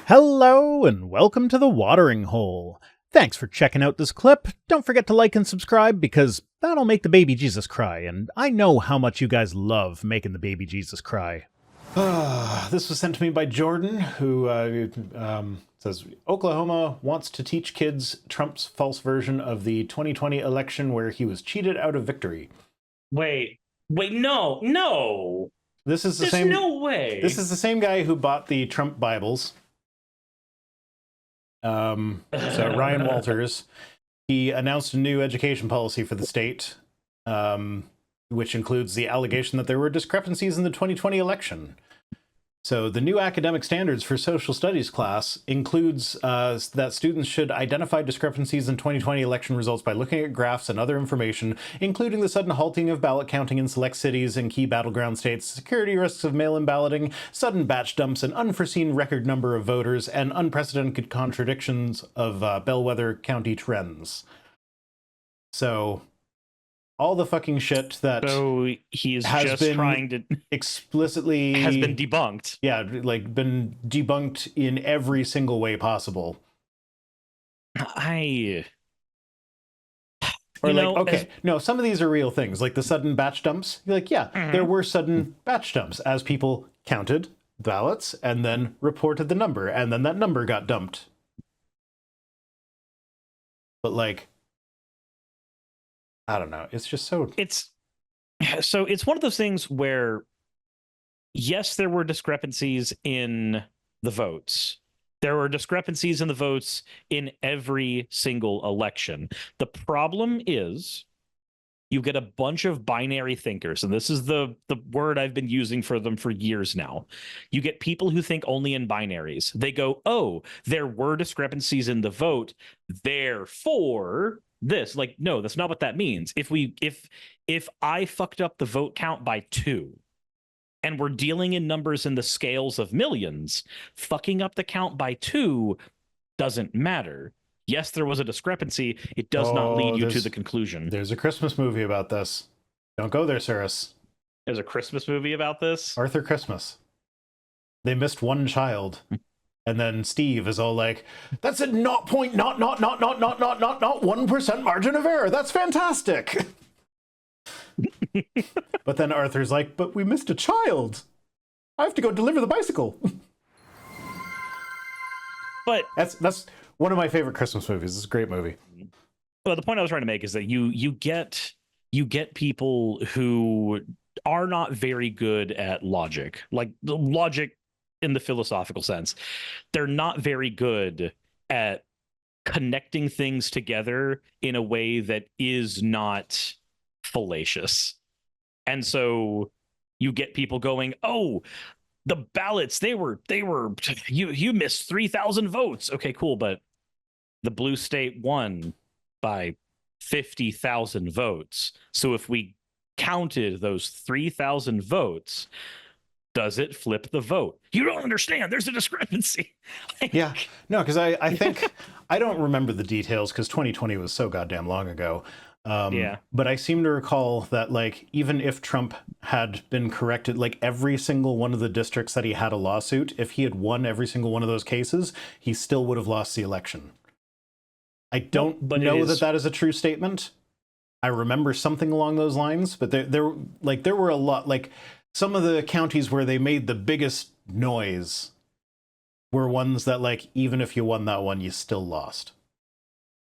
Hello and welcome to the Watering Hole. Thanks for checking out this clip. Don't forget to like and subscribe because that'll make the baby Jesus cry, and I know how much you guys love making the baby Jesus cry. This was sent to me by Jordan, who says, Oklahoma wants to teach kids Trump's false version of the 2020 election where he was cheated out of victory. Wait, no. There's no way. This is the same guy who bought the Trump Bibles. So Ryan Walters, he announced a new education policy for the state, which includes the allegation that there were discrepancies in the 2020 election. So the new academic standards for social studies class includes that students should identify discrepancies in 2020 election results by looking at graphs and other information, including the sudden halting of ballot counting in select cities and key battleground states, security risks of mail-in balloting, sudden batch dumps, an unforeseen record number of voters, and unprecedented contradictions of bellwether county trends. So all the fucking shit that has been debunked. Yeah, like been debunked in every single way possible. No, some of these are real things, like the sudden batch dumps. You're like, there were sudden batch dumps as people counted ballots and then reported the number, and then that number got dumped. But like, I don't know. It's just it's one of those things where, yes, there were discrepancies in the votes. There were discrepancies in the votes in every single election. The problem is you get a bunch of binary thinkers, and this is the word I've been using for them for years now. You get people who think only in binaries. They go, oh, there were discrepancies in the vote, therefore this. Like, no, that's not what that means. If I fucked up the vote count by 2 and we're dealing in numbers in the scales of millions, fucking up the count by 2 doesn't matter. Yes, there was a discrepancy. It does not lead you to the conclusion. There's a Christmas movie about this. Don't go there, Cyrus. There's a Christmas movie about this? Arthur Christmas. They missed one child. And then Steve is all like, that's a 1% margin of error. That's fantastic. But then Arthur's like, but we missed a child. I have to go deliver the bicycle. But that's one of my favorite Christmas movies. It's a great movie. Well, the point I was trying to make is that you get people who are not very good at logic. Like the logic in the philosophical sense. They're not very good at connecting things together in a way that is not fallacious. And so you get people going, oh, the ballots, you missed 3,000 votes. Okay, cool. But the blue state won by 50,000 votes. So if we counted those 3,000 votes, does it flip the vote? You don't understand. There's a discrepancy. Yeah. No, because I think, I don't remember the details because 2020 was so goddamn long ago. But I seem to recall that, like, even if Trump had been corrected, like every single one of the districts that he had a lawsuit, if he had won every single one of those cases, he still would have lost the election. I don't know that is a true statement. I remember something along those lines, but there were a lot, like, some of the counties where they made the biggest noise were ones that, like, even if you won that one, you still lost.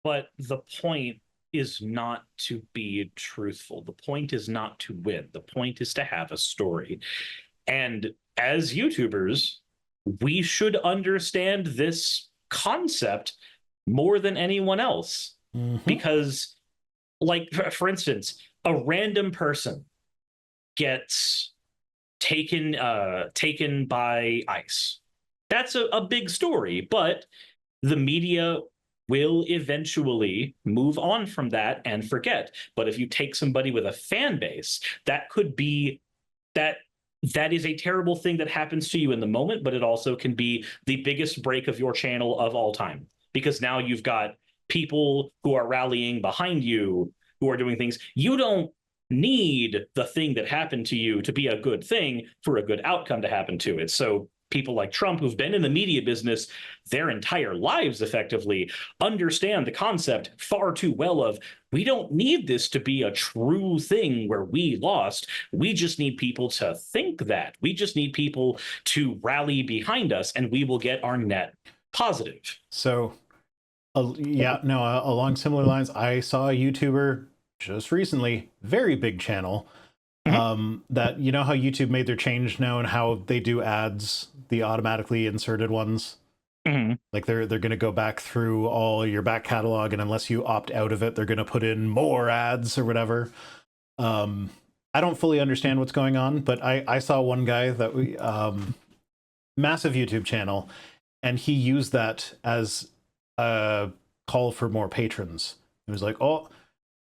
But the point is not to be truthful. The point is not to win. The point is to have a story. And as YouTubers, we should understand this concept more than anyone else. Mm-hmm. Because, like, for instance, a random person gets taken by ICE. That's a big story, but the media will eventually move on from that and forget. But if you take somebody with a fan base, that could be that is a terrible thing that happens to you in the moment, but it also can be the biggest break of your channel of all time, because now you've got people who are rallying behind you, who are doing things. You don't need the thing that happened to you to be a good thing for a good outcome to happen to it. So people like Trump, who've been in the media business their entire lives effectively, understand the concept far too well of, we don't need this to be a true thing where we lost. We just need people to think that. We just need people to rally behind us, and we will get our net positive. So, yeah, no, along similar lines, I saw a YouTuber just recently, very big channel, that, you know how YouTube made their change now and how they do ads, the automatically inserted ones? Like they're going to go back through all your back catalog, and unless you opt out of it, they're going to put in more ads or whatever. I don't fully understand what's going on, but I saw one guy that we massive YouTube channel, and he used that as a call for more patrons. It was like, oh,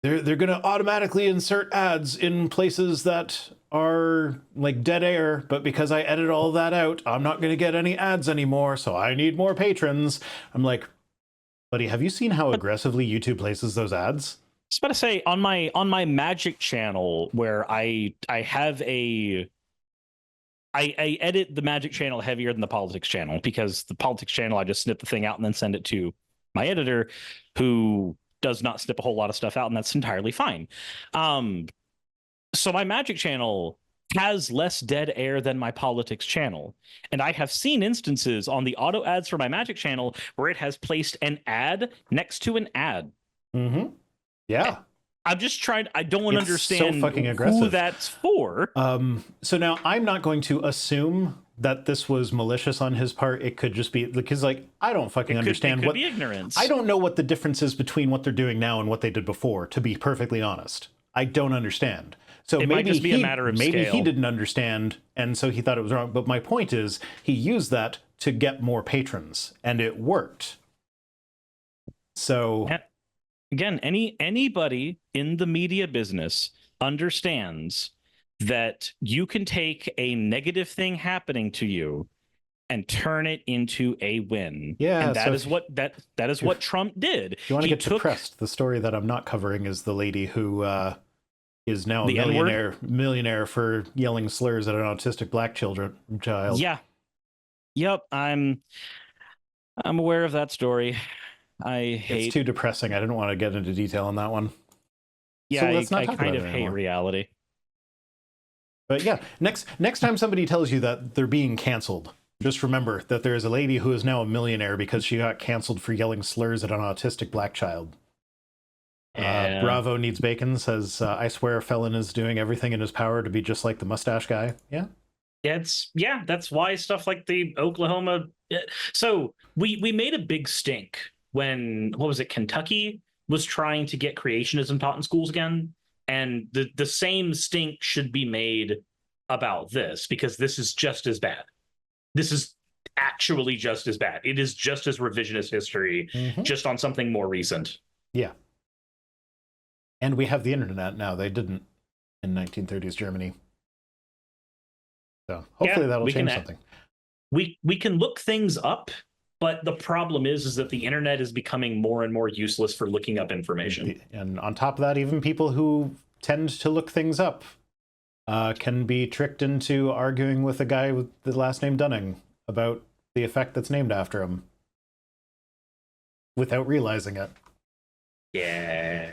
they're going to automatically insert ads in places that are like dead air, but because I edit all that out, I'm not going to get any ads anymore, so I need more patrons. I'm like, buddy, have you seen how aggressively YouTube places those ads? I was about to say, on my Magic channel, where I have I edit the Magic channel heavier than the Politics channel, because the Politics channel, I just snip the thing out and then send it to my editor, who does not snip a whole lot of stuff out, and that's entirely fine. So my Magic channel has less dead air than my Politics channel, and I have seen instances on the auto ads for my Magic channel where it has placed an ad next to an ad. Yeah. I'm just trying. I don't understand so fucking aggressive. who that's for. So now I'm not going to assume that this was malicious on his part. It could just be because, like, I don't fucking understand what be ignorance. I don't know what the difference is between what they're doing now and what they did before, to be perfectly honest. I don't understand. So it might just be a matter of maybe scale. He didn't understand, and so he thought it was wrong. But my point is, he used that to get more patrons, and it worked. So again, anybody in the media business understands that you can take a negative thing happening to you and turn it into a win. Yeah, and that is what what Trump did. If you want to get depressed, the story that I'm not covering is the lady who is now a millionaire for yelling slurs at an autistic black child. Yeah. Yep, I'm aware of that story. It's too depressing. I didn't want to get into detail on that one. Yeah, so I kind of hate reality. But yeah, next time somebody tells you that they're being canceled, just remember that there is a lady who is now a millionaire because she got canceled for yelling slurs at an autistic black child. Bravo Needs Bacon says, I swear a felon is doing everything in his power to be just like the mustache guy. Yeah. That's why stuff like the Oklahoma. So we made a big stink when, what was it, Kentucky was trying to get creationism taught in schools again. And the same stink should be made about this, because this is just as bad. This is actually just as bad. It is just as revisionist history, just on something more recent. Yeah. And we have the internet now. They didn't in 1930s Germany. So hopefully that'll change something. We can look things up, but the problem is that the internet is becoming more and more useless for looking up information. And on top of that, even people who tend to look things up can be tricked into arguing with a guy with the last name Dunning about the effect that's named after him without realizing it. Yeah.